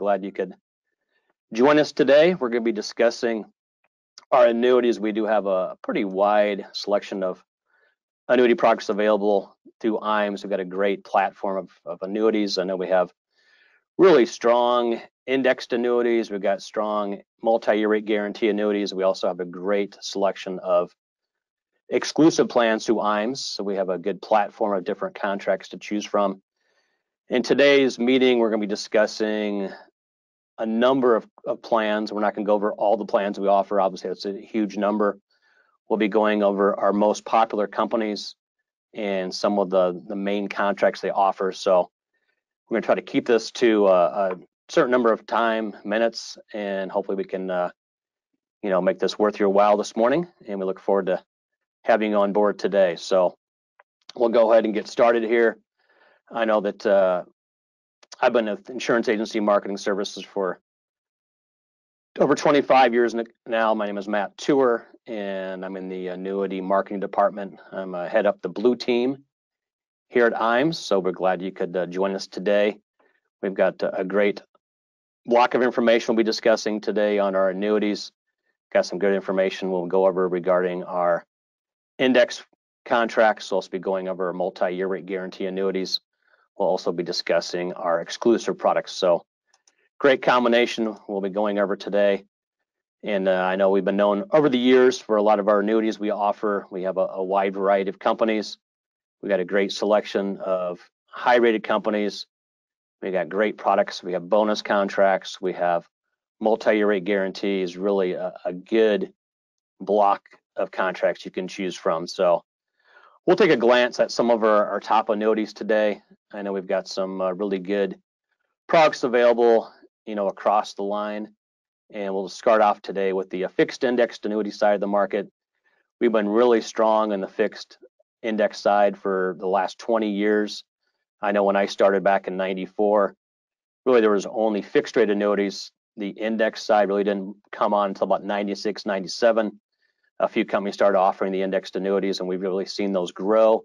glad you could join us today. We're going to be discussing our annuities. We do have a pretty wide selection of annuity products available through IAMS. We've got a great platform of annuities. I know we have really strong indexed annuities. We've got strong multi-year rate guarantee annuities. We also have a great selection of exclusive plans through IAMS. So we have a good platform of different contracts to choose from. In today's meeting, we're going to be discussing a number of plans. We're not going to go over all the plans we offer. Obviously, that's a huge number. We'll be going over our most popular companies and some of the main contracts they offer. So we're going to try to keep this to a certain number of minutes, and hopefully we can make this worth your while this morning. And we look forward to having you on board today. So we'll go ahead and get started here. I know that I've been with insurance agency marketing services for over 25 years now. My name is Matt Tooher, and I'm in the annuity marketing department. I'm head up the blue team here at IAMS, so we're glad you could join us today. We've got a great block of information we'll be discussing today on our annuities. Got some good information we'll go over regarding our index contracts. We'll also be going over multi-year rate guarantee annuities. We'll also be discussing our exclusive products. So great combination we'll be going over today. And I know we've been known over the years for a lot of our annuities we offer. We have a wide variety of companies. We got a great selection of high-rated companies. We got great products. We have bonus contracts. We have multi-year rate guarantees, really a good block of contracts you can choose from. So we'll take a glance at some of our top annuities today. I know we've got some really good products available, across the line. And we'll start off today with the fixed indexed annuity side of the market. We've been really strong in the fixed index side for the last 20 years. I know when I started back in '94, really there was only fixed rate annuities. The index side really didn't come on until about '96, '97. A few companies started offering the indexed annuities, and we've really seen those grow.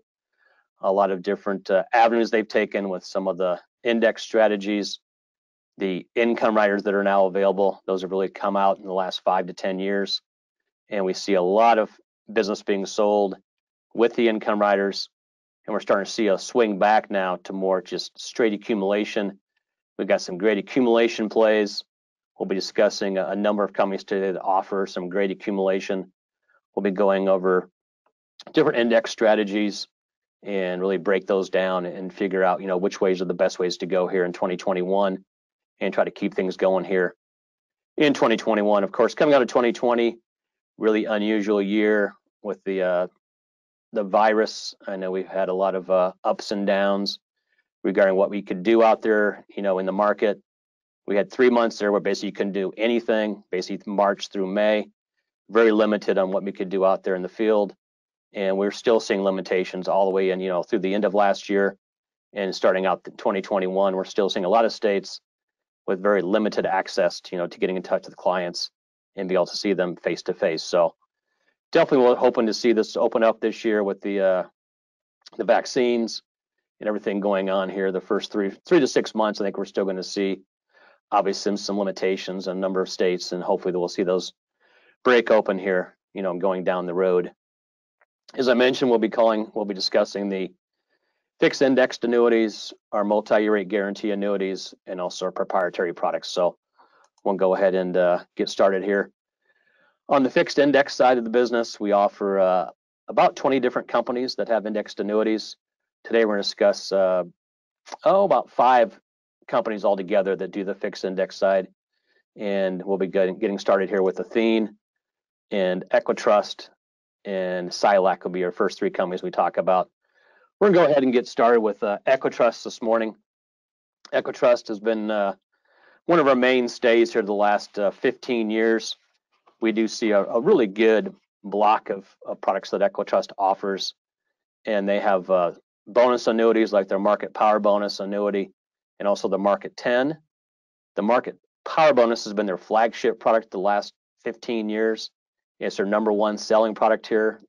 A lot of different avenues they've taken with some of the index strategies. The income riders that are now available, those have really come out in the last 5 to 10 years. And we see a lot of business being sold with the income riders. And we're starting to see a swing back now to more just straight accumulation. We've got some great accumulation plays. We'll be discussing a number of companies today that offer some great accumulation. We'll be going over different index strategies and really break those down and figure out, which ways are the best ways to go here in 2021 and try to keep things going here in 2021. Of course, coming out of 2020, really unusual year with the virus. I know we've had a lot of ups and downs regarding what we could do out there, in the market. We had 3 months there where basically you couldn't do anything, basically March through May, very limited on what we could do out there in the field. And we're still seeing limitations all the way in, through the end of last year and starting out 2021. We're still seeing a lot of states with very limited access to, to getting in touch with clients and be able to see them face to face. So definitely we're hoping to see this open up this year with the vaccines and everything going on here. The first three to 6 months, I think we're still going to see obviously some limitations in a number of states, and hopefully we'll see those break open here, going down the road. As I mentioned, we'll be discussing the fixed indexed annuities, our multi-year rate guarantee annuities, and also our proprietary products. So we'll go ahead and get started here. On the fixed index side of the business, we offer about 20 different companies that have indexed annuities. Today we're going to discuss about 5 companies altogether that do the fixed index side. And we'll be getting started here with Athene and Equitrust, and Silac will be our first 3 companies we talk about. We're going to go ahead and get started with Equitrust this morning. Equitrust has been one of our mainstays here the last 15 years. We do see a really good block of products that Equitrust offers, and they have bonus annuities like their Market Power Bonus annuity and also the Market 10. The Market Power Bonus has been their flagship product the last 15 years. It's their #1 selling product here,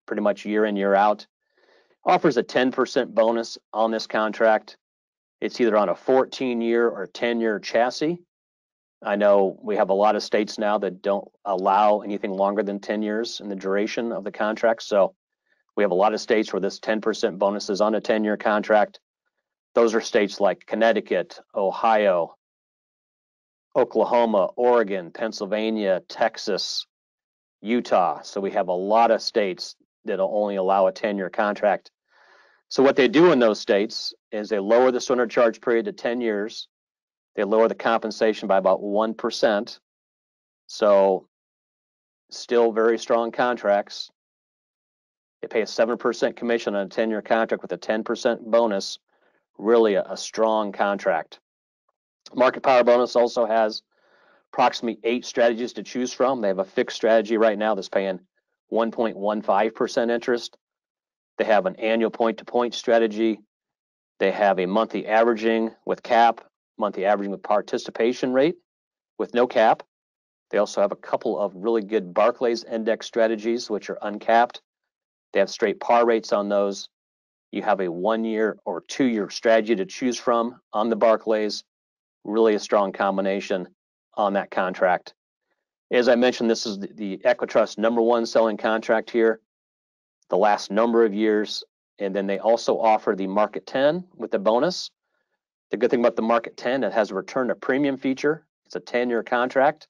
pretty much year in, year out. Offers a 10% bonus on this contract. It's either on a 14-year or 10-year chassis. I know we have a lot of states now that don't allow anything longer than 10 years in the duration of the contract. So we have a lot of states where this 10% bonus is on a 10-year contract. Those are states like Connecticut, Ohio, Oklahoma, Oregon, Pennsylvania, Texas, Utah. So we have a lot of states that'll only allow a 10-year contract. So what they do in those states is they lower the surrender charge period to 10 years. They lower the compensation by about 1%. So still very strong contracts. They pay a 7% commission on a 10-year contract with a 10% bonus. Really a strong contract. Market Power Bonus also has approximately 8 strategies to choose from. They have a fixed strategy right now that's paying 1.15% interest. They have an annual point-to-point strategy. They have a monthly averaging with cap, monthly averaging with participation rate with no cap. They also have a couple of really good Barclays index strategies, which are uncapped. They have straight par rates on those. You have a 1-year or 2-year strategy to choose from on the Barclays. Really a strong combination on that contract. As I mentioned, this is the Equitrust #1 selling contract here, the last number of years. And then they also offer the Market 10 with the bonus. The good thing about the Market 10, it has a return to premium feature. It's a 10-year contract.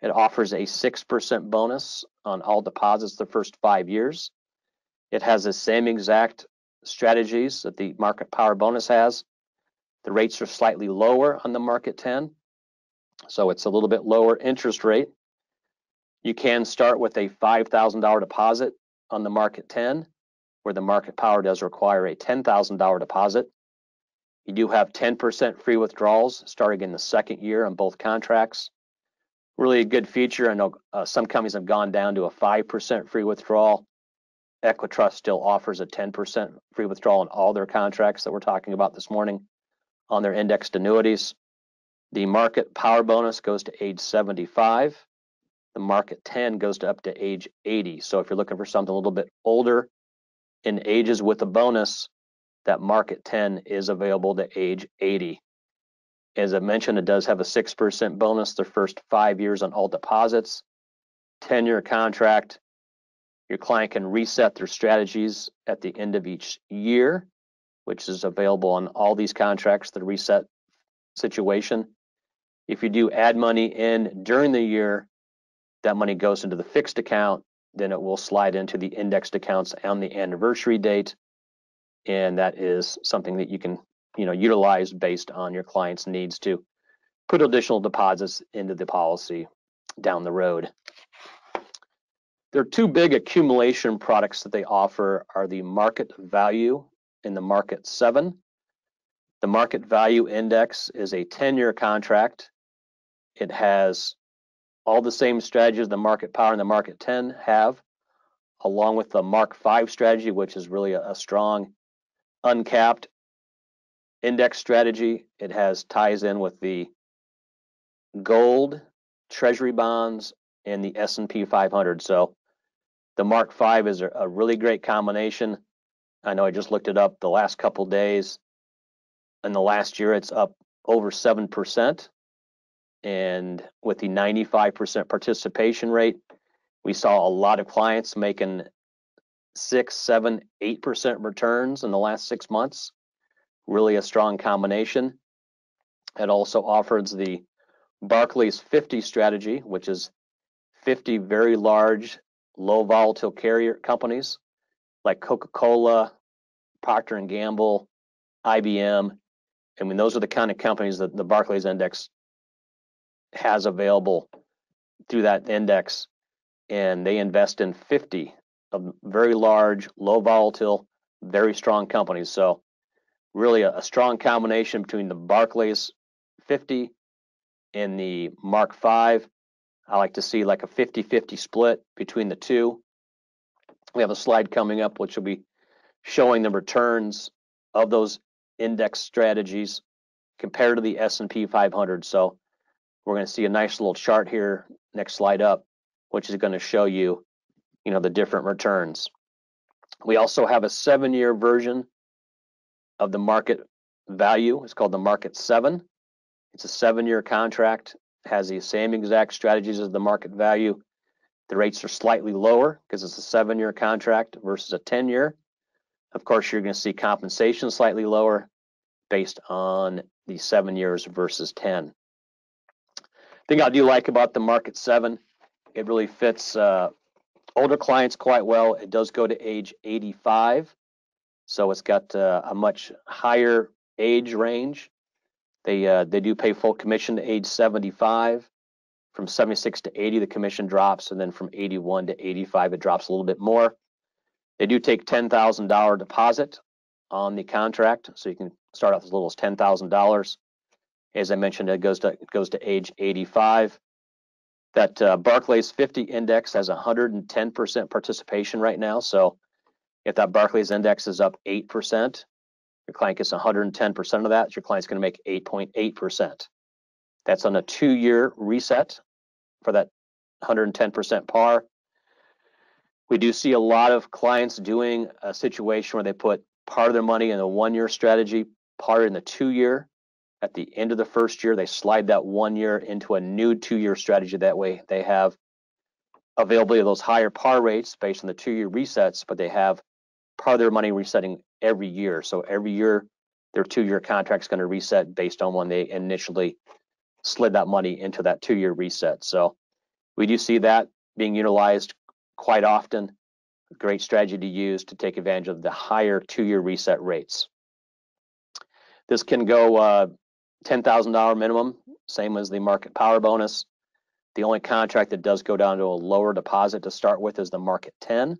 It offers a 6% bonus on all deposits the first 5 years. It has the same exact strategies that the Market Power Bonus has. The rates are slightly lower on the Market 10, so it's a little bit lower interest rate. You can start with a $5,000 deposit on the Market 10, where the Market Power does require a $10,000 deposit. You do have 10% free withdrawals starting in the 2nd year on both contracts. Really a good feature. I know some companies have gone down to a 5% free withdrawal. Equitrust still offers a 10% free withdrawal on all their contracts that we're talking about this morning on their indexed annuities. The Market Power Bonus goes to age 75. The Market 10 goes to up to age 80. So if you're looking for something a little bit older in ages with a bonus, that Market 10 is available to age 80. As I mentioned, it does have a 6% bonus the first 5 years on all deposits. 10-year contract. Your client can reset their strategies at the end of each year, which is available on all these contracts, the reset situation. If you do add money in during the year, that money goes into the fixed account, then it will slide into the indexed accounts on the anniversary date. And that is something that you can, utilize based on your client's needs to put additional deposits into the policy down the road. There are 2 big accumulation products that they offer are the Market Value and the Market 7. The Market Value Index is a 10-year contract. It has all the same strategies the Market Power and the Market 10 have, along with the Mark 5 strategy, which is really a strong uncapped index strategy. It has ties in with the gold, treasury bonds, and the S&P 500. So the Mark 5 is a really great combination. I know I just looked it up the last couple days. In the last year, it's up over 7%. And with the 95% participation rate, we saw a lot of clients making 6, 7, 8% returns in the last 6 months. Really a strong combination. It also offers the Barclays 50 strategy, which is 50 very large, low volatile carrier companies like Coca-Cola, Procter & Gamble, IBM. I mean, those are the kind of companies that the Barclays Index has available through that index. And they invest in 50 of very large, low volatile, very strong companies. So really a strong combination between the Barclays 50 and the Mark 5. I like to see like a 50-50 split between the two. We have a slide coming up which will be showing the returns of those index strategies compared to the S&P 500. So we're going to see a nice little chart here, next slide up, which is going to show you, the different returns. We also have a 7-year version of the Market Value. It's called the Market 7. It's a 7-year contract. has the same exact strategies as the market value. The rates are slightly lower because it's a 7-year contract versus a 10-year. Of course, you're going to see compensation slightly lower based on the 7 years versus 10. Thing I do like about the Market 7, it really fits older clients quite well. It does go to age 85, so it's got a much higher age range. They do pay full commission to age 75. From 76 to 80, the commission drops, and then from 81 to 85, it drops a little bit more. They do take $10,000 deposit on the contract, so you can start off as little as $10,000. As I mentioned, it goes to age 85. That Barclays 50 index has 110% participation right now. So if that Barclays index is up 8%, your client gets 110% of that. Your client's going to make 8.8%. That's on a 2-year reset for that 110% par. We do see a lot of clients doing a situation where they put part of their money in a 1-year strategy, part in the 2-year. At the end of the first year, they slide that 1 year into a new 2-year strategy. That way they have availability of those higher par rates based on the 2-year resets, but they have part of their money resetting every year. So every year, their 2-year contract is going to reset based on when they initially slid that money into that 2-year reset. So we do see that being utilized quite often. A great strategy to use to take advantage of the higher 2-year reset rates. This can go $10,000 minimum, same as the market power bonus. The only contract that does go down to a lower deposit to start with is the market 10.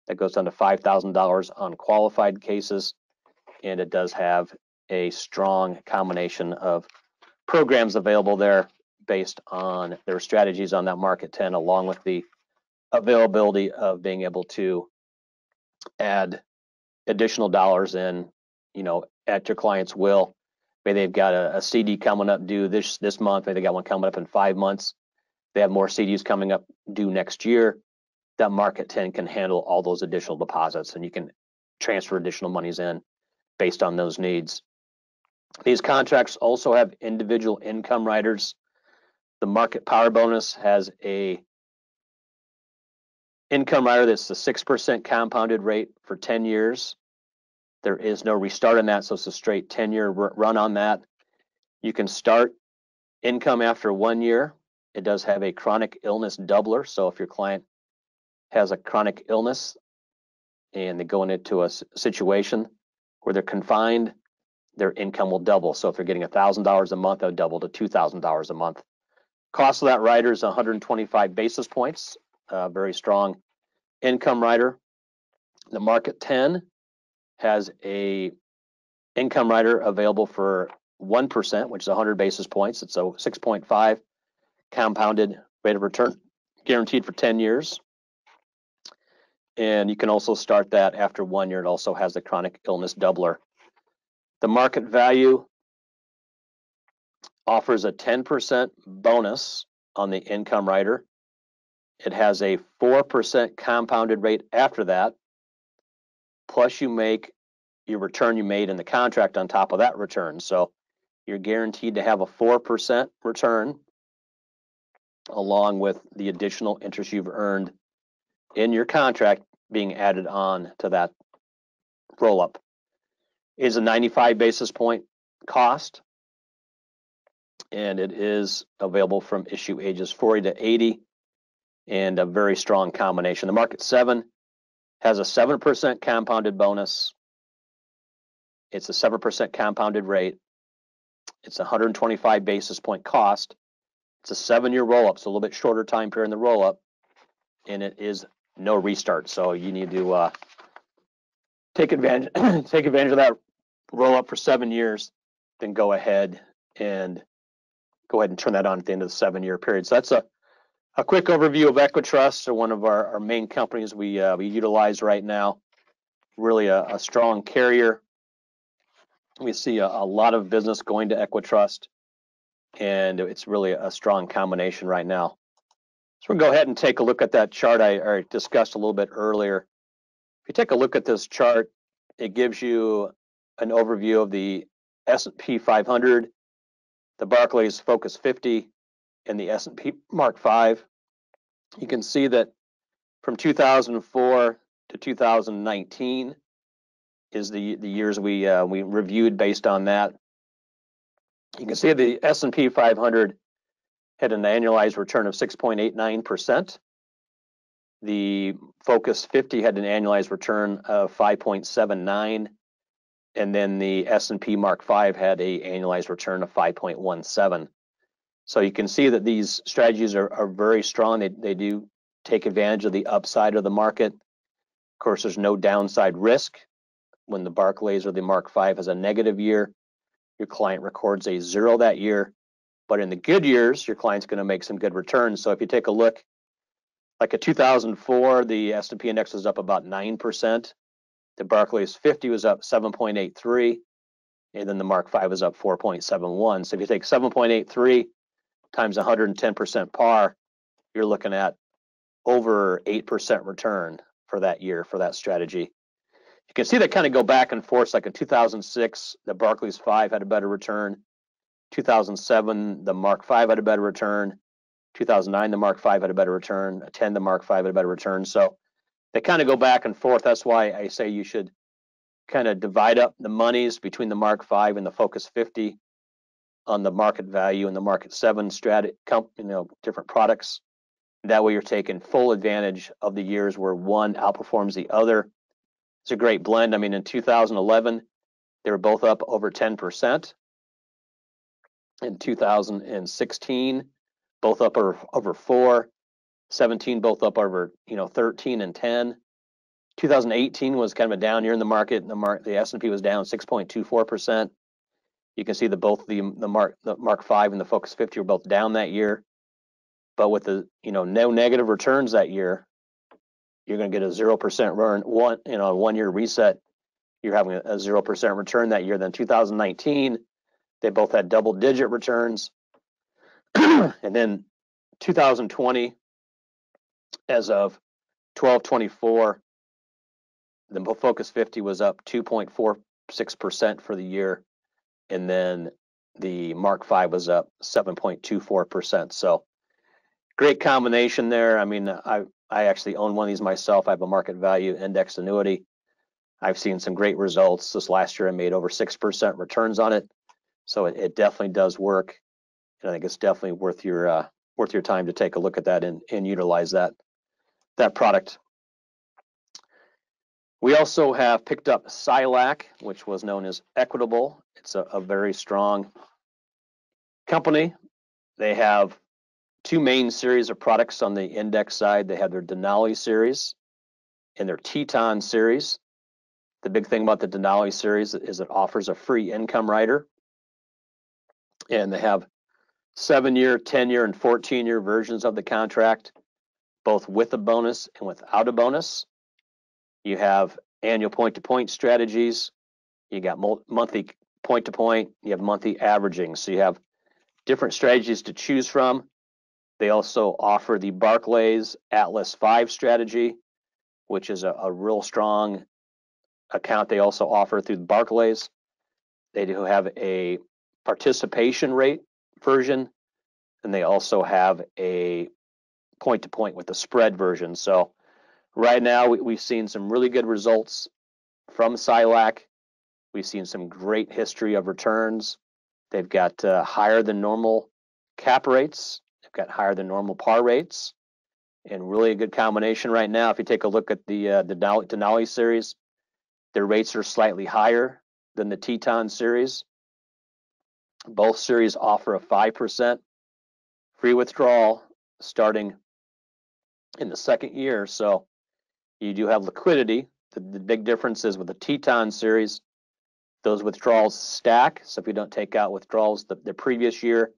That goes down to $5,000 on qualified cases, and it does have a strong combination of programs available there based on their strategies on that market 10, along with the availability of being able to add additional dollars in, at your client's will. Maybe they've got a CD coming up due this month. Maybe they got one coming up in 5 months. They have more CDs coming up due next year. That market 10 can handle all those additional deposits, and you can transfer additional monies in based on those needs. These contracts also have individual income riders. The market power bonus has a income rider that's the 6% compounded rate for 10 years. There is no restart on that, so it's a straight 10-year run on that. You can start income after 1 year. It does have a chronic illness doubler, so if your client has a chronic illness and they go into a situation where they're confined, their income will double. So if they're getting $1,000 a month, that would double to $2,000 a month. Cost of that rider is 125 basis points, very strong income rider. The market 10 has a income rider available for 1%, which is 100 basis points. It's a 6.5 compounded rate of return, guaranteed for 10 years. And you can also start that after 1 year. It also has the chronic illness doubler. The market value offers a 10% bonus on the income rider. It has a 4% compounded rate after that, plus you make your return you made in the contract on top of that return. So you're guaranteed to have a 4% return along with the additional interest you've earned in your contract being added on to that roll-up. It is a 95 basis point cost, and it is available from issue ages 40 to 80, and a very strong combination. The market 7 has a 7% compounded bonus. It's a 7% compounded rate. It's a 125 basis point cost. It's a 7-year roll-up, so a little bit shorter time period in the roll-up, and it is no restart. So you need to take advantage of that roll-up for 7 years, then go ahead and turn that on at the end of the 7-year period. So that's a quick overview of Equitrust, one of our main companies we utilize right now. Really a strong carrier. We see a lot of business going to Equitrust, and it's really a strong combination right now. So we'll go ahead and take a look at that chart I discussed a little bit earlier. If you take a look at this chart, it gives you an overview of the S&P 500, the Barclays Focus 50, in the S&P Mark 5. You can see that from 2004 to 2019 is the years we reviewed based on that. You can see the S&P 500 had an annualized return of 6.89%. The Focus 50 had an annualized return of 5.79, and then the S&P Mark 5 had an annualized return of 5.17. So you can see that these strategies are very strong. They do take advantage of the upside of the market. Of course, there's no downside risk. When the Barclays or the Mark 5 has a negative year, your client records a 0 that year. But in the good years, your client's going to make some good returns. So if you take a look, like in 2004, the S&P index was up about 9%. The Barclays 50 was up 7.83, and then the Mark 5 was up 4.71. So if you take 7.83 times 110% par, you're looking at over 8% return for that year for that strategy. You can see that kind of go back and forth. Like in 2006, the Barclays 5 had a better return. 2007, the Mark 5 had a better return. 2009, the Mark 5 had a better return. 10, the Mark 5 had a better return. So they kind of go back and forth. That's why I say you should kind of divide up the monies between the Mark 5 and the Focus 50 on the market value and the market 7 different products. That way you're taking full advantage of the years where one outperforms the other. It's a great blend. I mean, in 2011, they were both up over 10%. In 2016, both up over 4. 17, both up over 13 and 10. 2018 was kind of a down year in the market. The S&P was down 6.24%. You can see that both the Mark 5 and the Focus 50 were both down that year. But with the no negative returns that year, you're going to get a 0% run. A 1 year reset, you're having a 0% return that year. Then 2019, they both had double-digit returns, and then 2020, as of 12/24, the Focus 50 was up 2.46% for the year, and then the Mark 5 was up 7.24%. So great combination there. I mean, I actually own one of these myself. I have a market value indexed annuity. I've seen some great results. This last year I made over 6% returns on it. So it definitely does work. And I think it's definitely worth your time to take a look at that and utilize that product. We also have picked up Silac, which was known as Equitable. It's a very strong company. They have two main series of products on the index side. They have their Denali series and their Teton series. The big thing about the Denali series is it offers a free income rider. And they have 7-year, 10-year, and 14-year versions of the contract, both with a bonus and without a bonus. You have annual point-to-point strategies. You got monthly point-to-point. You have monthly averaging. So you have different strategies to choose from. They also offer the Barclays Atlas 5 strategy, which is a real strong account they also offer through Barclays. They do have a participation rate version, and they also have a point-to-point with a spread version. So right now we've seen some really good results from Silac. We've seen some great history of returns. They've got higher than normal cap rates. They've got higher than normal par rates, and really a good combination right now. If you take a look at the Denali series, their rates are slightly higher than the Teton series. Both series offer a 5% free withdrawal starting in the second year. So you do have liquidity. The big difference is with the Teton series, those withdrawals stack. So if you don't take out withdrawals the previous year,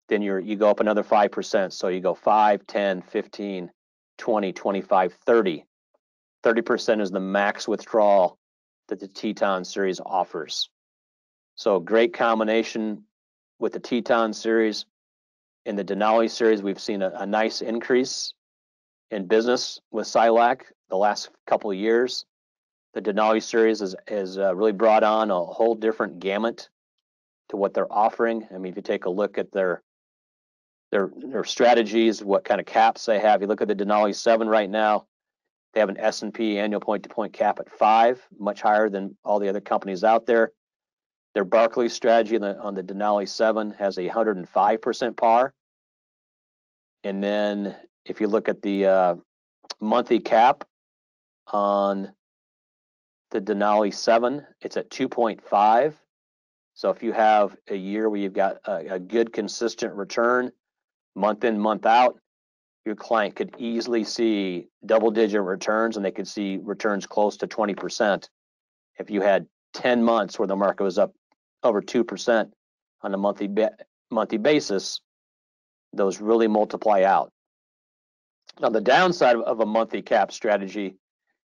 then you go up another 5%. So you go 5, 10, 15, 20, 25, 30. 30% is the max withdrawal that the Teton series offers. So great combination with the Teton series. In the Denali series, we've seen a nice increase in business with Silac the last couple of years. The Denali series has really brought on a whole different gamut to what they're offering. I mean, if you take a look at their their strategies, what kind of caps they have. You look at the Denali 7 right now, they have an S&P annual point-to-point cap at 5, much higher than all the other companies out there. Their Barclays strategy on the Denali 7 has a 105% par. And then if you look at the monthly cap on the Denali 7, it's at 2.5. So if you have a year where you've got a good consistent return month in, month out, your client could easily see double-digit returns, and they could see returns close to 20%. If you had 10 months where the market was up over 2% on a monthly basis, those really multiply out. Now, the downside of a monthly cap strategy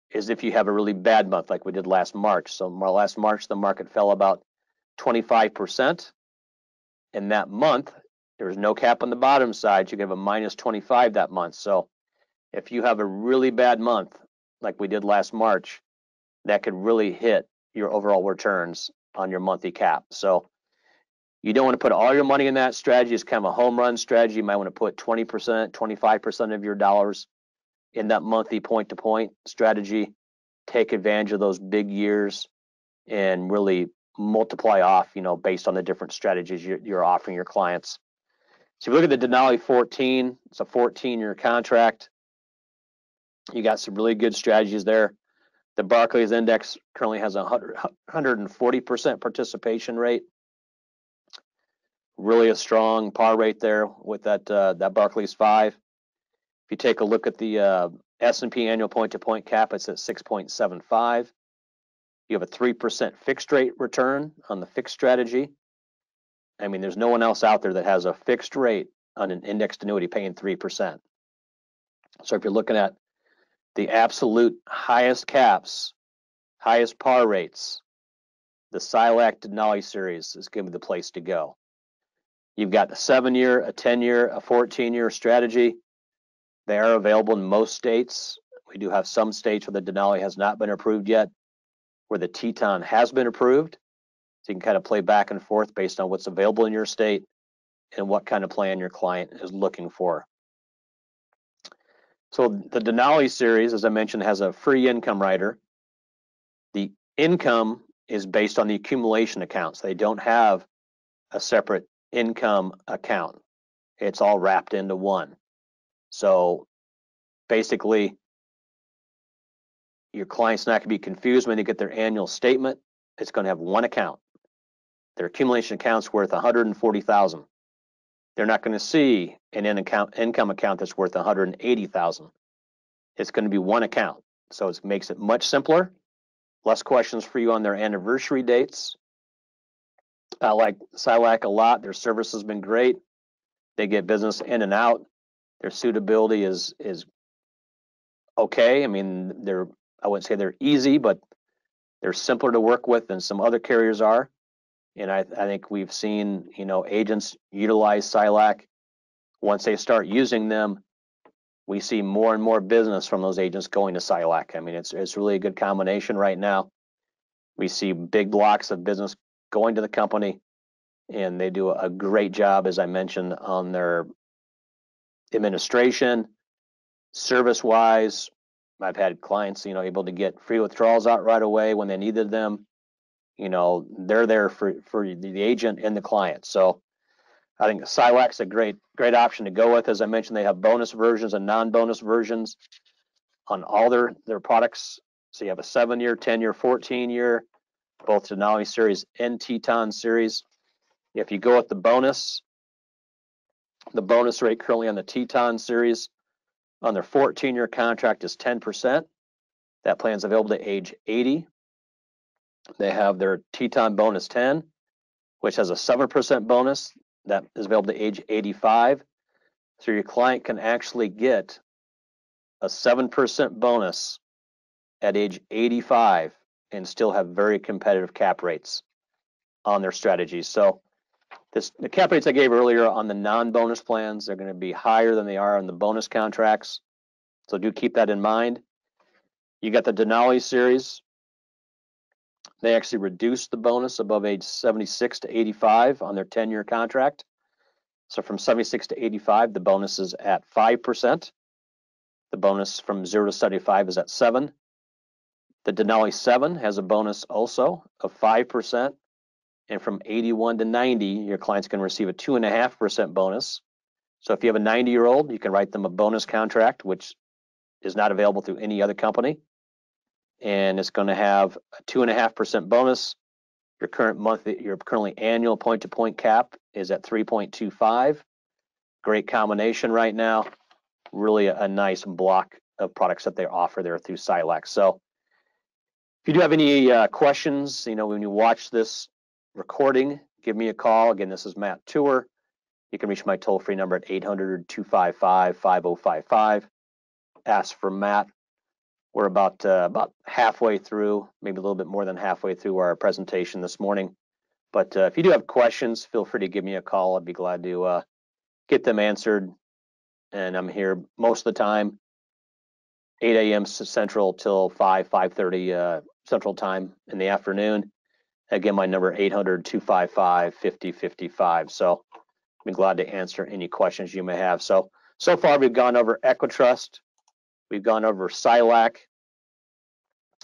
is if you have a really bad month like we did last March. So last March, the market fell about 25%. In that month, there was no cap on the bottom side. You could have a minus 25 that month. So if you have a really bad month like we did last March, that could really hit your overall returns on your monthly cap. So you don't want to put all your money in that strategy. It's kind of a home run strategy. You might want to put 20%, 25% of your dollars in that monthly point-to-point strategy. Take advantage of those big years and really multiply off, based on the different strategies you're offering your clients. So if you look at the Denali 14, it's a 14-year contract. You got some really good strategies there. The Barclays Index currently has a 140% participation rate. Really a strong par rate there with that Barclays 5. If you take a look at the S&P annual point-to-point cap, it's at 6.75. You have a 3% fixed rate return on the fixed strategy. I mean, there's no one else out there that has a fixed rate on an indexed annuity paying 3%. So if you're looking at the absolute highest caps, highest par rates, the SILAC Denali series is going to be the place to go. You've got a 7-year, a 10-year, a 14-year strategy. They are available in most states. We do have some states where the Denali has not been approved yet, where the Teton has been approved. So you can kind of play back and forth based on what's available in your state and what kind of plan your client is looking for. So the Denali series, as I mentioned, has a free income rider. The income is based on the accumulation accounts. They don't have a separate income account. It's all wrapped into one. So basically, your client's not going to be confused when they get their annual statement. It's going to have one account. Their accumulation account's worth $140,000. They're not going to see an income account that's worth $180,000. It's going to be one account. So it makes it much simpler. Less questions for you on their anniversary dates. I like SILAC a lot. Their service has been great. They get business in and out. Their suitability is okay. I mean, I wouldn't say they're easy, but they're simpler to work with than some other carriers are. And I think we've seen, agents utilize SILAC. Once they start using them, we see more and more business from those agents going to SILAC. I mean, it's really a good combination right now. We see big blocks of business going to the company, and they do a great job, as I mentioned, on their administration, service-wise. I've had clients, able to get free withdrawals out right away when they needed them. They're there for the agent and the client. So I think SILAC's a great option to go with. As I mentioned, they have bonus versions and non-bonus versions on all their products. So you have a 7-year, 10-year, 14-year, both Denali series and Teton series. If you go with the bonus rate currently on the Teton series on their 14-year contract is 10%. That plan's available to age 80. They have their Teton bonus 10, which has a 7% bonus that is available to age 85. So your client can actually get a 7% bonus at age 85 and still have very competitive cap rates on their strategies. So the cap rates I gave earlier on the non-bonus plans, they're going to be higher than they are on the bonus contracts. So do keep that in mind. You got the Denali series. They actually reduced the bonus above age 76 to 85 on their 10-year contract. So from 76 to 85, the bonus is at 5%. The bonus from 0 to 75 is at 7%. The Denali 7 has a bonus also of 5%. And from 81 to 90, your client's going to receive a 2.5% bonus. So if you have a 90-year-old, you can write them a bonus contract, which is not available through any other company. And it's going to have a 2.5% bonus. Your currently annual point-to-point cap is at 3.25. Great combination right now. Really a nice block of products that they offer there through Silac. So if you do have any questions, when you watch this recording, give me a call. Again, this is Matt Tooher. You can reach my toll-free number at 800-255-5055. Ask for Matt. We're about halfway through, maybe a little bit more than halfway through our presentation this morning. But if you do have questions, feel free to give me a call. I'd be glad to get them answered. And I'm here most of the time, 8 a.m. Central till 5:30 Central Time in the afternoon. Again, my number 800-255-5055. So I'd be glad to answer any questions you may have. So far we've gone over Equitrust. We've gone over Silac.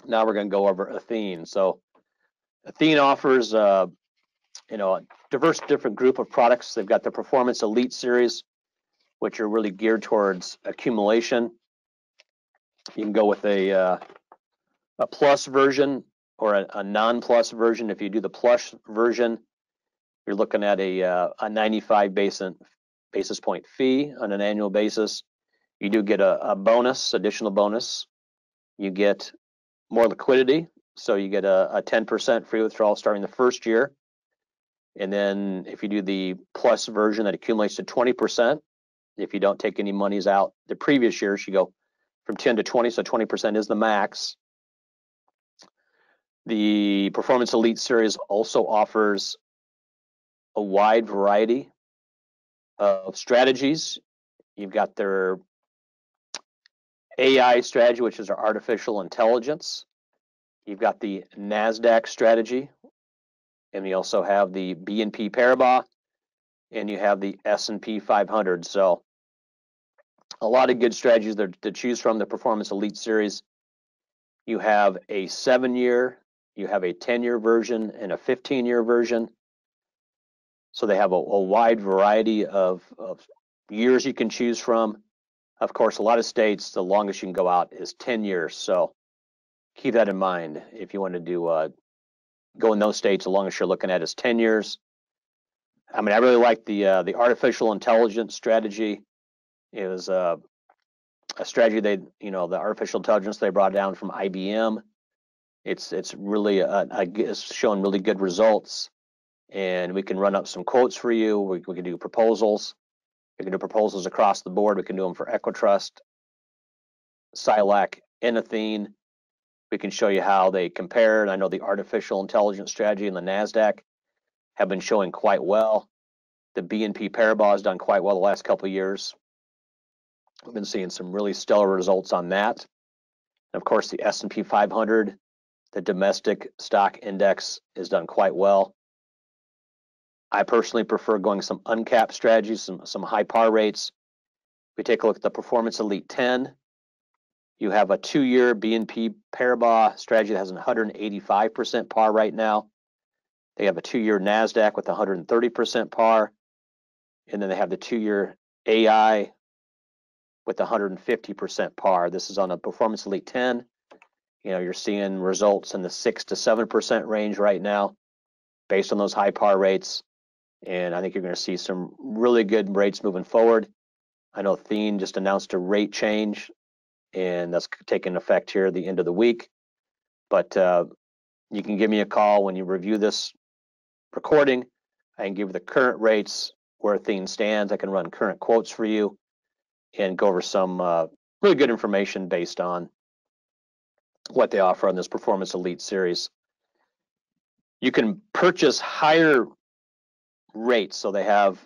Now we're going to go over Athene. So Athene offers a diverse different group of products. They've got the Performance Elite series, which are really geared towards accumulation. You can go with a plus version or a non-plus version. If you do the plus version, you're looking at a 95 basis point fee on an annual basis. You do get a bonus, additional bonus. You get more liquidity, so you get a 10% free withdrawal starting the first year. And then if you do the plus version, that accumulates to 20%. If you don't take any monies out the previous years, you go from 10 to 20, so 20% is the max. The Performance Elite series also offers a wide variety of strategies. You've got their AI strategy, which is our artificial intelligence. You've got the NASDAQ strategy, and you also have the BNP Paribas, and you have the S&P 500. So a lot of good strategies there to choose from. The Performance Elite series, you have a 7-year, you have a 10-year version, and a 15-year version. So they have a wide variety of years you can choose from. Of course, a lot of states, the longest you can go out is 10 years. So keep that in mind. If you want to do go in those states, the longest you're looking at is 10 years. I mean, I really like the artificial intelligence strategy. It was a strategy the artificial intelligence they brought down from IBM. It's really it's showing really good results, and we can run up some quotes for you. We can do proposals. We can do proposals across the board. We can do them for Equitrust, Silac, and Athene. We can show you how they compare. And I know the artificial intelligence strategy and the NASDAQ have been showing quite well. The BNP Paribas has done quite well the last couple of years. We've been seeing some really stellar results on that. And of course, the S&P 500, the domestic stock index, has done quite well. I personally prefer going some uncapped strategies, some high par rates. If we take a look at the Performance Elite 10, you have a 2-year BNP Paribas strategy that has 185% par right now. They have a 2-year NASDAQ with 130% par. And then they have the 2-year AI with 150% par. This is on a Performance Elite 10. You're seeing results in the 6 to 7% range right now based on those high par rates. And I think you're going to see some really good rates moving forward. I know Athene just announced a rate change, and that's taking effect here at the end of the week. But you can give me a call when you review this recording. I can give you the current rates where Athene stands. I can run current quotes for you and go over some really good information based on what they offer on this Performance Elite series. You can purchase higher rates, so they have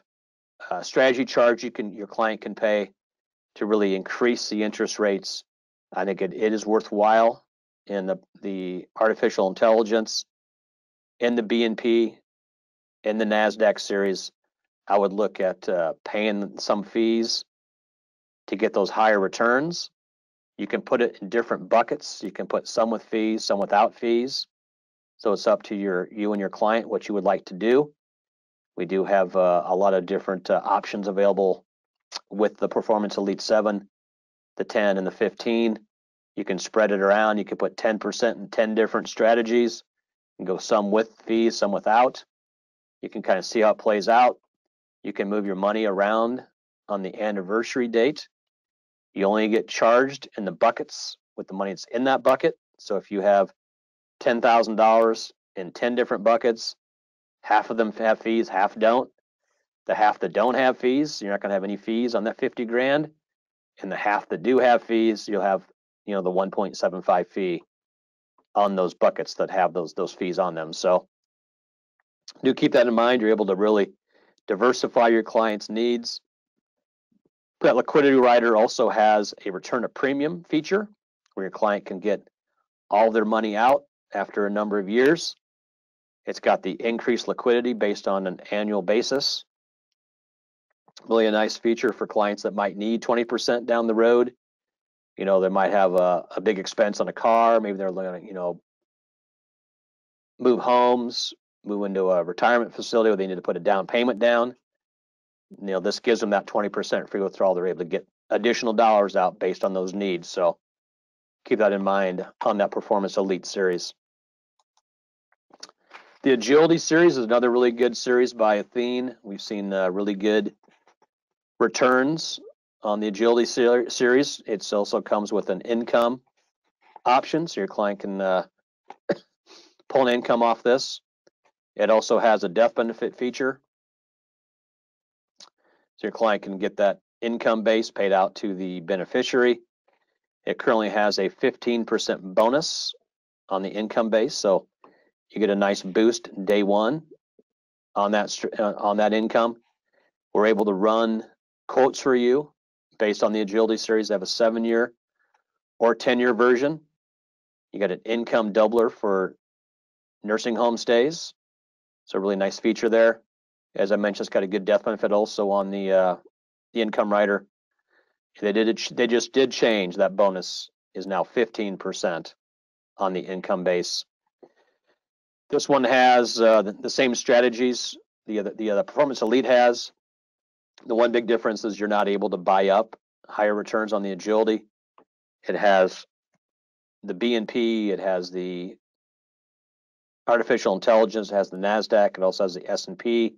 a strategy charge your client can pay to really increase the interest rates. I think it is worthwhile in the artificial intelligence, in the BNP, in the NASDAQ series. I would look at paying some fees to get those higher returns. You can put it in different buckets. You can put some with fees, some without fees. So it's up to you and your client what you would like to do. We do have a lot of different options available with the Performance Elite 7, the 10, and the 15. You can spread it around. You can put 10% in 10 different strategies. You can go some with fees, some without. You can kind of see how it plays out. You can move your money around on the anniversary date. You only get charged in the buckets with the money that's in that bucket. So if you have $10,000 in 10 different buckets, half of them have fees, half don't. The half that don't have fees, you're not going to have any fees on that 50 grand. And the half that do have fees, you'll have, the 1.75 fee on those buckets that have those fees on them. So do keep that in mind. You're able to really diversify your client's needs. That liquidity rider also has a return of premium feature where your client can get all their money out after a number of years. It's got the increased liquidity based on an annual basis. Really a nice feature for clients that might need 20% down the road. They might have a big expense on a car. Maybe they're going to, move homes, move into a retirement facility where they need to put a down payment down. This gives them that 20% free withdrawal. They're able to get additional dollars out based on those needs. So keep that in mind on that Performance Elite series. The Agility series is another really good series by Athene. We've seen really good returns on the Agility series. It also comes with an income option, so your client can pull an income off this. It also has a death benefit feature, so your client can get that income base paid out to the beneficiary. It currently has a 15% bonus on the income base, so you get a nice boost day one on that income. We're able to run quotes for you based on the Agility series. They have a 7-year or 10-year version. You got an income doubler for nursing home stays. So a really nice feature there. As I mentioned, it's got a good death benefit also on the income rider. They just did change that bonus is now 15% on the income base. This one has the same strategies the Performance Elite has. The one big difference is you're not able to buy up higher returns on the Agility. It has the B&P, it has the artificial intelligence, it has the NASDAQ, it also has the S&P.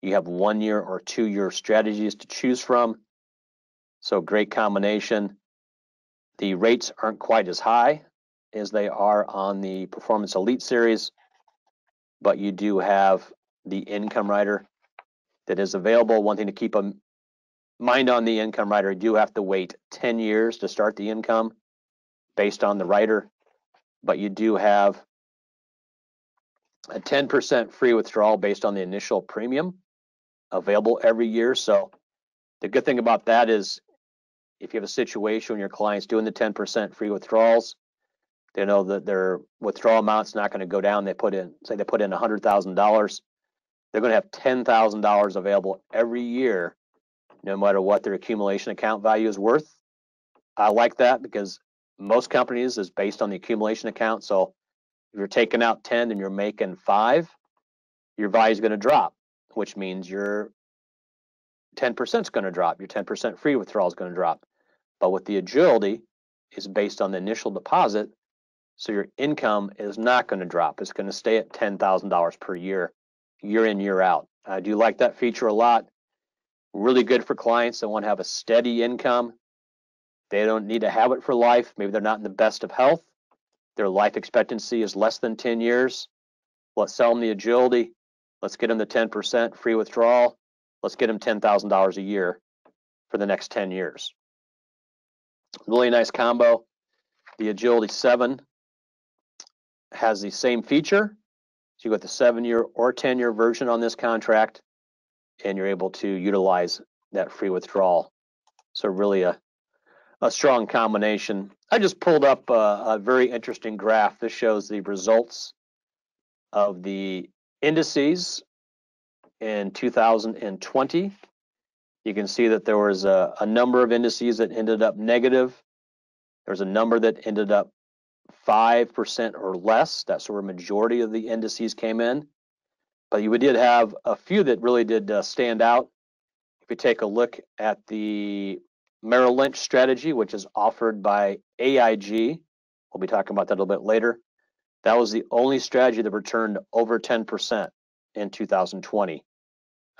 You have 1-year or 2-year strategies to choose from. So great combination. The rates aren't quite as high as they are on the Performance Elite series, but you do have the income rider that is available. One thing to keep in mind on the income rider, you do have to wait 10 years to start the income based on the rider, but you do have a 10% free withdrawal based on the initial premium available every year. So the good thing about that is if you have a situation when your client's doing the 10% free withdrawals, they know that their withdrawal amount's not going to go down. They put in $100,000. They're going to have $10,000 available every year, no matter what their accumulation account value is worth. I like that because most companies is based on the accumulation account. So if you're taking out 10 and you're making 5, your value is going to drop, which means your 10% is going to drop. Your 10% free withdrawal is going to drop. But with the Agility, is based on the initial deposit, so your income is not going to drop. It's going to stay at $10,000 per year, year in, year out. I do like that feature a lot. Really good for clients that want to have a steady income. They don't need to have it for life. Maybe they're not in the best of health. Their life expectancy is less than 10 years. Let's sell them the Agility. Let's get them the 10% free withdrawal. Let's get them $10,000 a year for the next 10 years. Really nice combo. The Agility 7 has the same feature. So you got the 7-year or 10-year version on this contract, and you're able to utilize that free withdrawal. So really a strong combination. I just pulled up a very interesting graph. This shows the results of the indices in 2020. You can see that there was a number of indices that ended up negative. There's a number that ended up 5% or less. That's where a majority of the indices came in. But we did have a few that really did stand out. If you take a look at the Merrill Lynch strategy, which is offered by AIG, we'll be talking about that a little bit later. That was the only strategy that returned over 10% in 2020.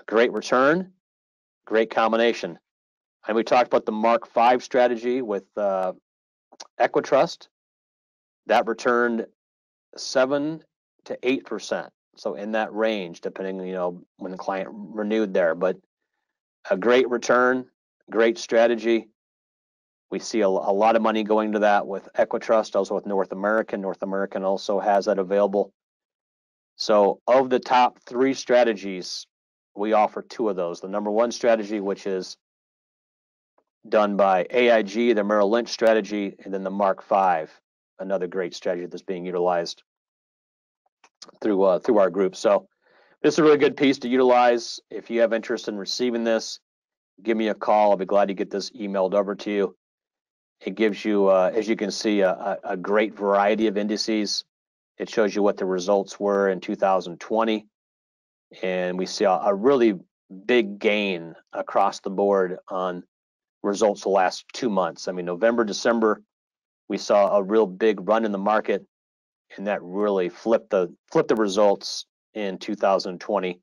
A great return, great combination. And we talked about the Mark V strategy with Equitrust. That returned 7 to 8%. So in that range, depending, when the client renewed there. But a great return, great strategy. We see a lot of money going to that with Equitrust, also with North American. North American also has that available. So of the top 3 strategies, we offer 2 of those. The number 1 strategy, which is done by AIG, the Merrill Lynch strategy, and then the Mark V, another great strategy that's being utilized through our group. So this is a really good piece to utilize. If you have interest in receiving this, give me a call. I'll be glad to get this emailed over to you. It gives you, as you can see, a great variety of indices. It shows you what the results were in 2020. And we see a really big gain across the board on results the last 2 months. I mean, November, December, we saw a real big run in the market, and that really flipped the results in 2020.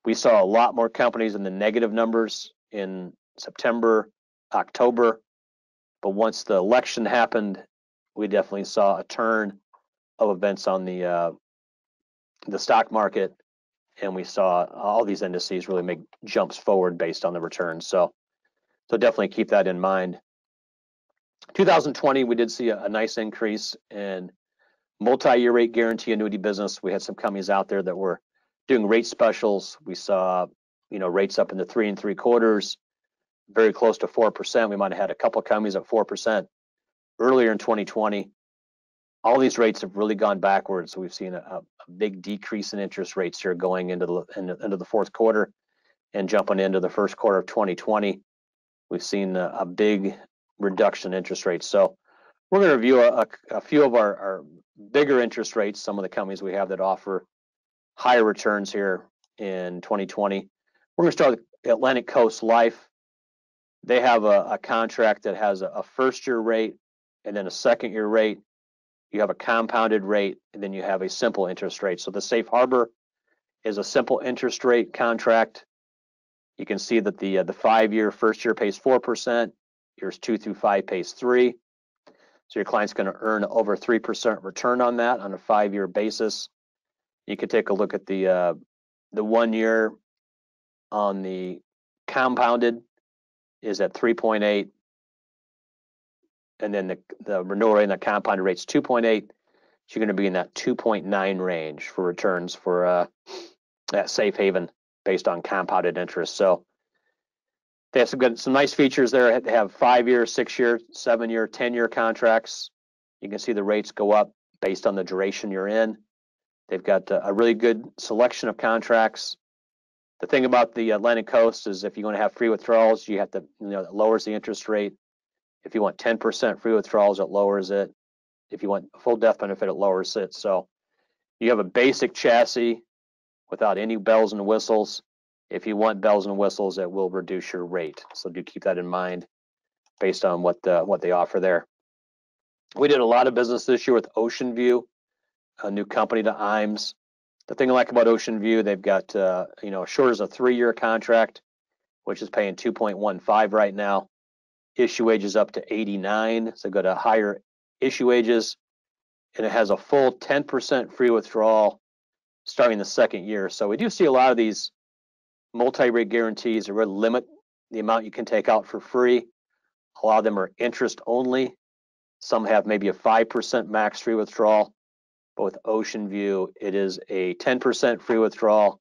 We saw a lot more companies in the negative numbers in September, October. But once the election happened, we definitely saw a turn of events on the stock market, and we saw all these indices really make jumps forward based on the returns. So definitely keep that in mind. 2020, we did see a nice increase in multi-year rate guarantee annuity business. We had some companies out there that were doing rate specials. We saw, rates up into 3 3/4. Very close to 4%. We might have had a couple of companies at 4% earlier in 2020. All these rates have really gone backwards. So we've seen a big decrease in interest rates here going into the fourth quarter and jumping into the first quarter of 2020. We've seen a big reduction in interest rates. So we're going to review a few of our bigger interest rates, some of the companies we have that offer higher returns here in 2020. We're going to start with Atlantic Coast Life. They have a contract that has a first-year rate and then a second-year rate. You have a compounded rate, and then you have a simple interest rate. So the Safe Harbor is a simple interest rate contract. You can see that the 5-year first year pays 4%. Years 2 through 5 pays 3%. So your client's going to earn over 3% return on that on a 5-year basis. You can take a look at the 1 year on the compounded is at 3.8, and then the renewal rate and the compounded rate's 2.8. So you're going to be in that 2.9 range for returns for that safe haven based on compounded interest. So they have some nice features there. They have 5-year, 6-year, 7-year, 10-year contracts. You can see the rates go up based on the duration you're in. They've got a really good selection of contracts. The thing about the Atlantic Coast is if you want to have free withdrawals, you have to, it lowers the interest rate. If you want 10% free withdrawals, it lowers it. If you want full death benefit, it lowers it. So you have a basic chassis without any bells and whistles. If you want bells and whistles, it will reduce your rate. So do keep that in mind based on what they offer there. We did a lot of business this year with Ocean View, a new company to IMES. The thing I like about Ocean View, they've got, short as a 3-year contract, which is paying 2.15 right now. Issue age is up to 89, so go to higher issue ages, and it has a full 10% free withdrawal starting the 2nd year. So we do see a lot of these multi-rate guarantees that really limit the amount you can take out for free. A lot of them are interest only. Some have maybe a 5% max free withdrawal. But with Ocean View, it is a 10% free withdrawal.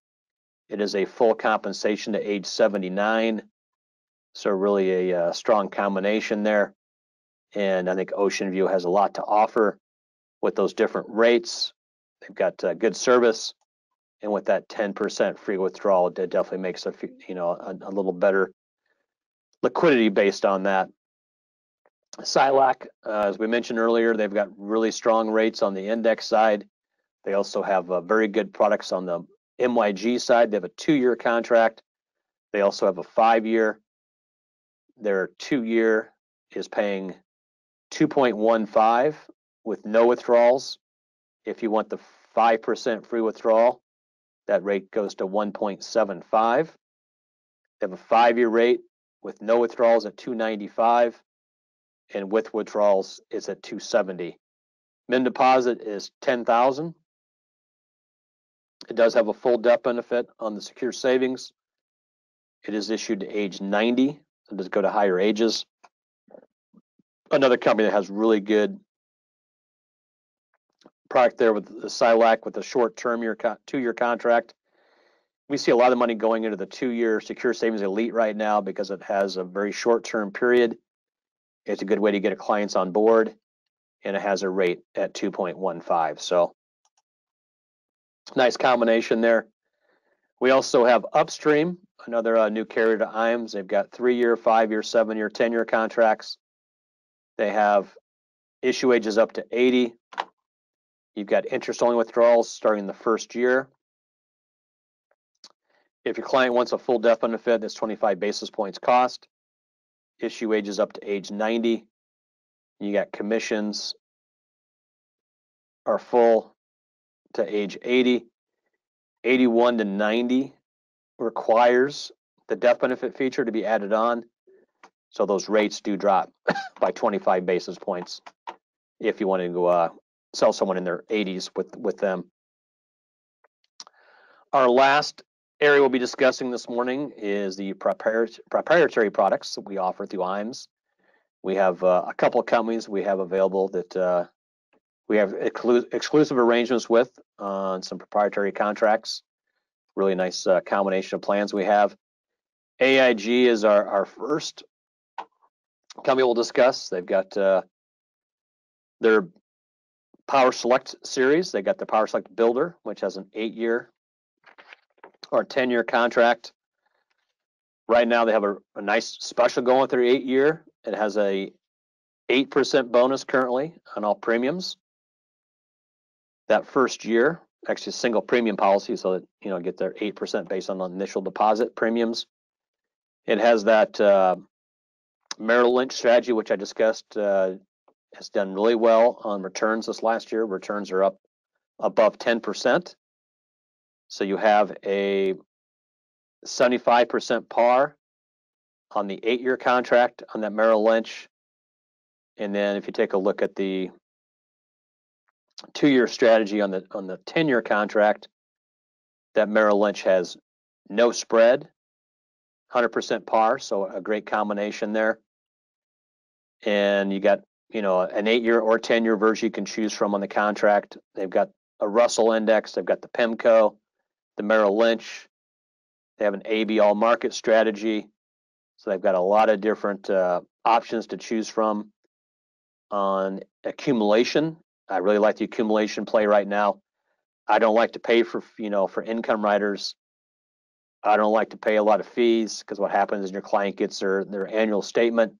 It is a full compensation to age 79. So really a strong combination there. And I think Ocean View has a lot to offer with those different rates. They've got good service. and with that 10% free withdrawal, it definitely makes a little better liquidity based on that. SILAC, as we mentioned earlier, they've got really strong rates on the index side. They also have very good products on the MYG side. They have a 2-year contract. They also have a 5-year. Their 2-year is paying 2.15 with no withdrawals. If you want the 5% free withdrawal, that rate goes to 1.75. They have a 5-year rate with no withdrawals at 2.95, and with withdrawals is at 2.70. Min deposit is 10,000. It does have a full death benefit on the secure savings. It is issued to age 90. It does go to higher ages. Another company that has really good product there with the SILAC with a short-term 2-year contract. We see a lot of money going into the 2-year Secure Savings Elite right now because it has a very short-term period. It's a good way to get clients on board, and it has a rate at 2.15. So nice combination there. We also have Upstream, another new carrier to IAMS. They've got 3-year, 5-year, 7-year, 10-year contracts. They have issue ages up to 80. You've got interest-only withdrawals starting the first year. If your client wants a full death benefit, that's 25 basis points cost. Issue ages up to age 90. You got commissions are full to age 80. 81 to 90 requires the death benefit feature to be added on. So those rates do drop by 25 basis points if you want to go sell someone in their 80s with them. Our last area we'll be discussing this morning is the proprietary products that we offer through IAMS. We have a couple of companies we have available that we have exclusive arrangements with on some proprietary contracts. Really nice combination of plans we have. AIG is our first company we'll discuss. They've got their Power Select series. They got the Power Select Builder, which has an 8-year or 10-year contract. Right now they have a nice special going with their 8-year. It has a 8% bonus currently on all premiums. That first year, actually a single premium policy, so that get their 8% based on the initial deposit premiums. It has that Merrill Lynch strategy, which I discussed, has done really well on returns this last year. Returns are up above 10%. So you have a 75% par on the 8-year contract on that Merrill Lynch. And then if you take a look at the 2-year strategy on the 10-year contract, that Merrill Lynch has no spread, 100% par, so a great combination there. And you got an 8-year or 10-year version you can choose from on the contract. They've got a Russell index, they've got the PIMCO, the Merrill Lynch. They have an AB all market strategy. So they've got a lot of different options to choose from. On accumulation, I really like the accumulation play right now. I don't like to pay for income riders. I don't like to pay a lot of fees because what happens is your client gets their annual statement.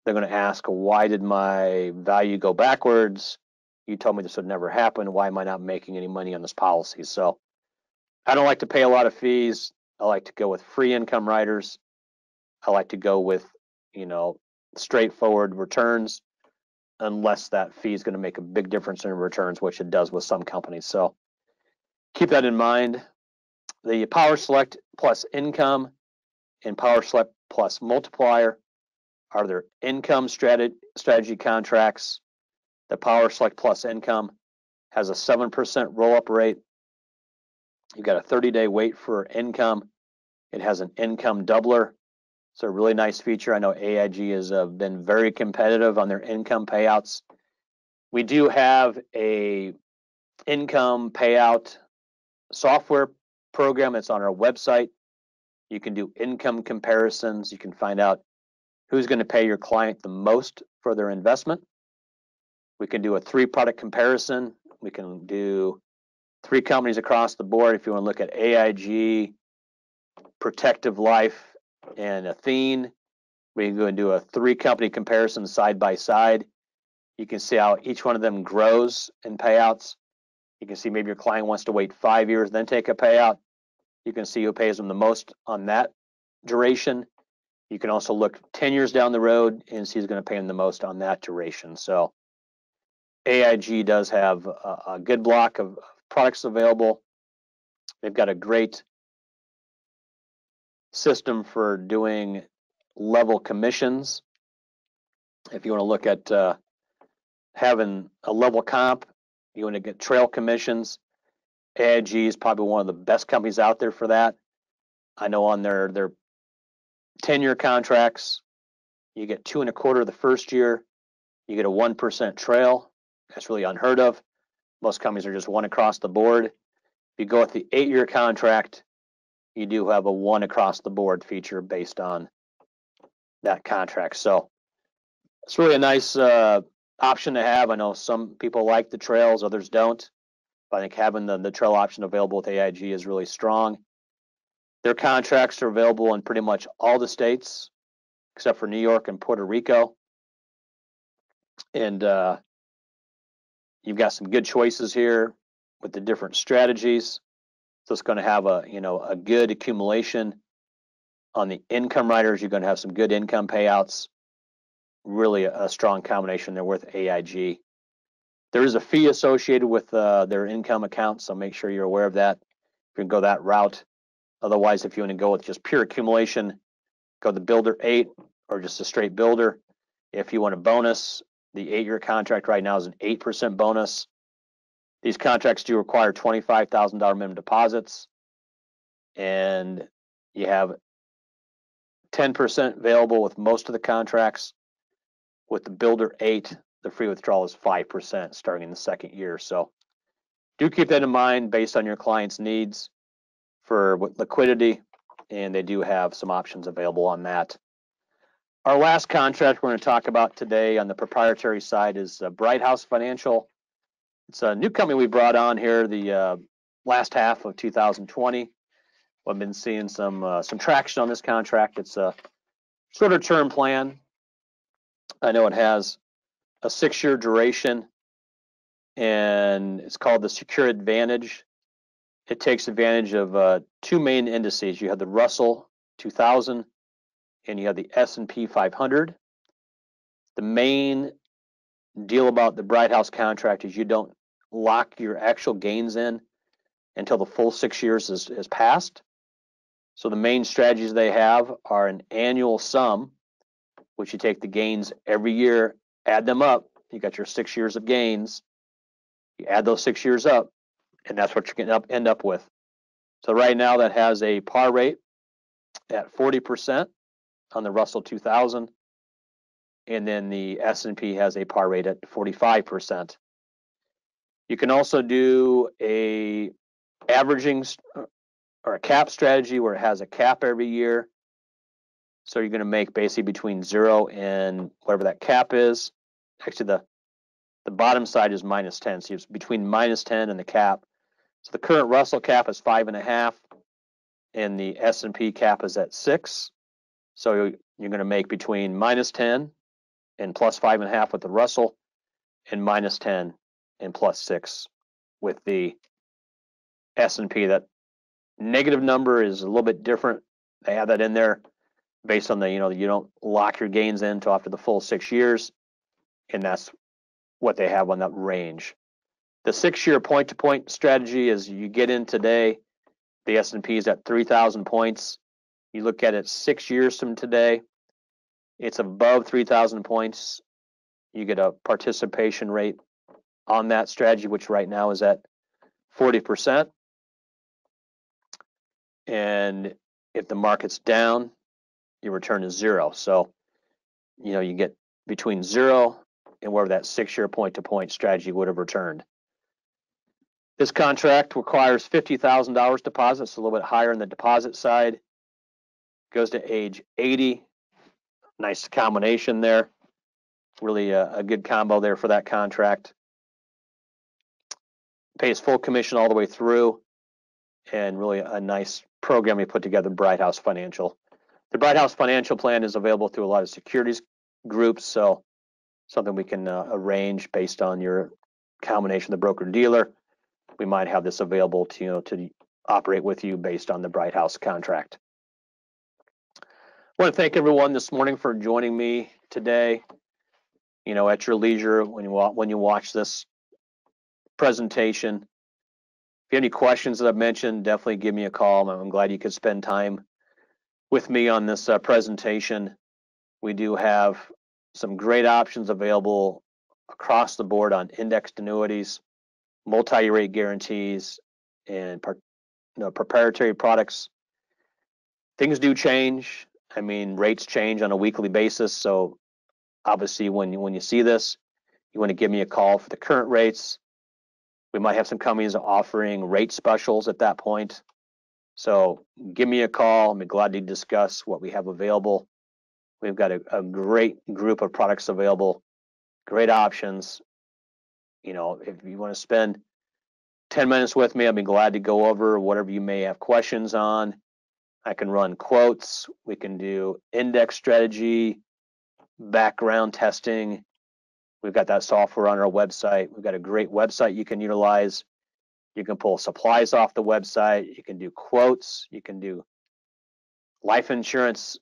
They're going to ask, why did my value go backwards? You told me this would never happen. Why am I not making any money on this policy? So I don't like to pay a lot of fees. I like to go with free income riders. I like to go with, straightforward returns, unless that fee is going to make a big difference in returns, which it does with some companies. So keep that in mind. The Power Select plus Income and Power Select plus Multiplier are their income strategy contracts. The Power Select plus Income has a 7% roll-up rate. You've got a 30-day wait for income. It has an income doubler. It's a really nice feature. I know AIG has been very competitive on their income payouts. We do have a income payout software program that's on our website. You can do income comparisons. You can find out who's going to pay your client the most for their investment. We can do a 3-product comparison. We can do 3 companies across the board. If you want to look at AIG, Protective Life, and Athene, we can go and do a 3 company comparison side by side. You can see how each one of them grows in payouts. You can see maybe your client wants to wait 5 years, then take a payout. You can see who pays them the most on that duration. You can also look 10 years down the road and see who's going to pay them the most on that duration. So AIG does have a good block of products available. They've got a great system for doing level commissions. If you want to look at having a level comp, you want to get trail commissions, AIG is probably one of the best companies out there for that. I know on their 10-year contracts, you get 2.25% the first year, you get a 1% trail. That's really unheard of. Most companies are just 1 across the board. If you go with the 8-year contract, you do have a 1 across the board feature based on that contract. So it's really a nice option to have. I know some people like the trails, others don't. But I think having the trail option available with AIG is really strong. Their contracts are available in pretty much all the states except for New York and Puerto Rico. And you've got some good choices here with the different strategies. So it's going to have a good accumulation on the income riders. You're going to have some good income payouts. Really a strong combination there with AIG. There is a fee associated with their income account, so make sure you're aware of that. You can go that route. Otherwise, if you want to go with just pure accumulation, go the Builder 8 or just a straight Builder. If you want a bonus, the 8-year contract right now is an 8% bonus. These contracts do require $25,000 minimum deposits, and you have 10% available with most of the contracts. With the Builder 8, the free withdrawal is 5% starting in the 2nd year. So do keep that in mind based on your client's needs for liquidity, and they do have some options available on that. Our last contract we're going to talk about today on the proprietary side is Bright House Financial. It's a new company we brought on here the last half of 2020. We've been seeing some traction on this contract. It's a shorter term plan. I know it has a 6-year duration, and it's called the Secure Advantage. It takes advantage of 2 main indices. You have the Russell 2000 and you have the S&P 500. The main deal about the Bright House contract is you don't lock your actual gains in until the full 6 years is passed. So the main strategies they have are an annual sum, which you take the gains every year, add them up. You got your 6 years of gains. You add those 6 years up, and that's what you're going to end up with. So right now that has a par rate at 40% on the Russell 2000, and then the S&P has a par rate at 45%. You can also do a averaging or a cap strategy where it has a cap every year. So you're going to make basically between 0 and whatever that cap is. Actually, the bottom side is -10, so it's between -10 and the cap. So the current Russell cap is 5.5, and the S&P cap is at 6. So you're going to make between -10 and +5.5 with the Russell, and -10 and +6 with the S&P. That negative number is a little bit different. They have that in there based on you don't lock your gains in until after the full 6 years, and that's what they have on that range. The 6-year point-to-point strategy is you get in today, the S&P is at 3,000 points. You look at it 6 years from today, it's above 3,000 points. You get a participation rate on that strategy, which right now is at 40%. And if the market's down, your return is 0. So, you get between 0 and wherever that 6-year point-to-point strategy would have returned. This contract requires $50,000 deposit, so a little bit higher on the deposit side. Goes to age 80. Nice combination there. Really a good combo there for that contract. pays full commission all the way through, and really a nice program we put together, Bright House Financial. The Bright House Financial plan is available through a lot of securities groups, so something we can arrange based on your combination of the broker dealer. We might have this available to to operate with you based on the Bright House contract. I want to thank everyone this morning for joining me today. At your leisure, when you watch this presentation, if you have any questions that I've mentioned, definitely give me a call. I'm glad you could spend time with me on this presentation. We do have some great options available across the board on indexed annuities, multi-year rate guarantees, and proprietary products. Things do change. I mean, rates change on a weekly basis. So obviously, when you see this, you want to give me a call for the current rates. We might have some companies offering rate specials at that point. So give me a call. I'm glad to discuss what we have available. We've got a great group of products available, great options. If you want to spend 10 minutes with me, I'd be glad to go over whatever you may have questions on. I can run quotes. We can do index strategy, background testing. We've got that software on our website. We've got a great website you can utilize. You can pull supplies off the website. You can do quotes. You can do life insurance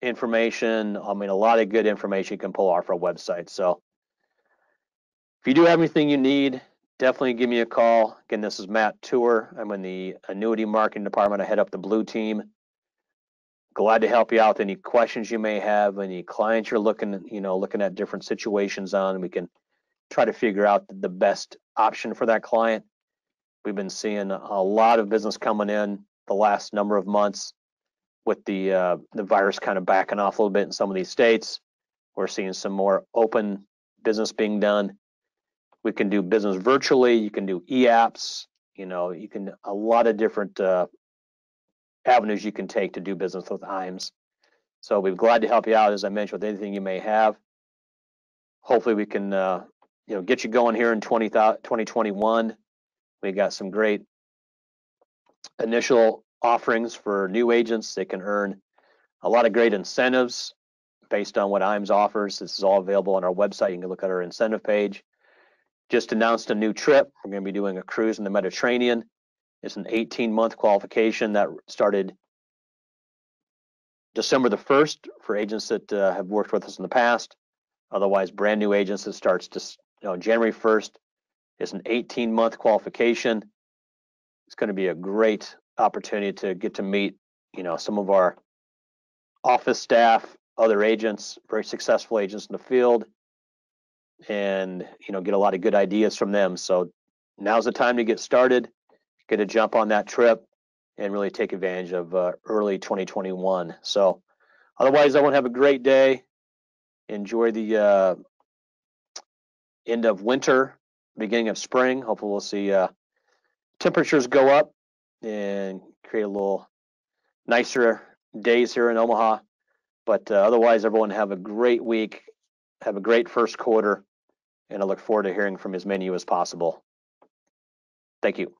information. I mean, a lot of good information you can pull off our website. So if you do have anything you need, definitely give me a call. Again, this is Matt Tooher. I'm in the annuity marketing department. I head up the blue team. Glad to help you out with any questions you may have, any clients you're looking at different situations on. We can try to figure out the best option for that client. We've been seeing a lot of business coming in the last number of months with the virus kind of backing off a little bit in some of these states. We're seeing some more open business being done. We can do business virtually. You can do e-apps. You can a lot of different avenues you can take to do business with IMES. So we're glad to help you out, as I mentioned, with anything you may have. Hopefully we can get you going here in 2021. We got some great initial offerings for new agents. They can earn a lot of great incentives based on what IMES offers. This is all available on our website. You can look at our incentive page. Just announced a new trip. We're going to be doing a cruise in the Mediterranean. It's an 18-month qualification that started December the 1st for agents that have worked with us in the past. Otherwise, brand new agents, it starts January 1st. It's an 18-month qualification. It's going to be a great opportunity to get to meet, some of our office staff, other agents, very successful agents in the field, and get a lot of good ideas from them. So now's the time to get started, get a jump on that trip, and really take advantage of early 2021. So otherwise, I want to have a great day. Enjoy the end of winter, beginning of spring. Hopefully we'll see temperatures go up and create a little nicer days here in Omaha. But otherwise, everyone have a great week. Have a great first quarter. And I look forward to hearing from as many of you as possible. Thank you.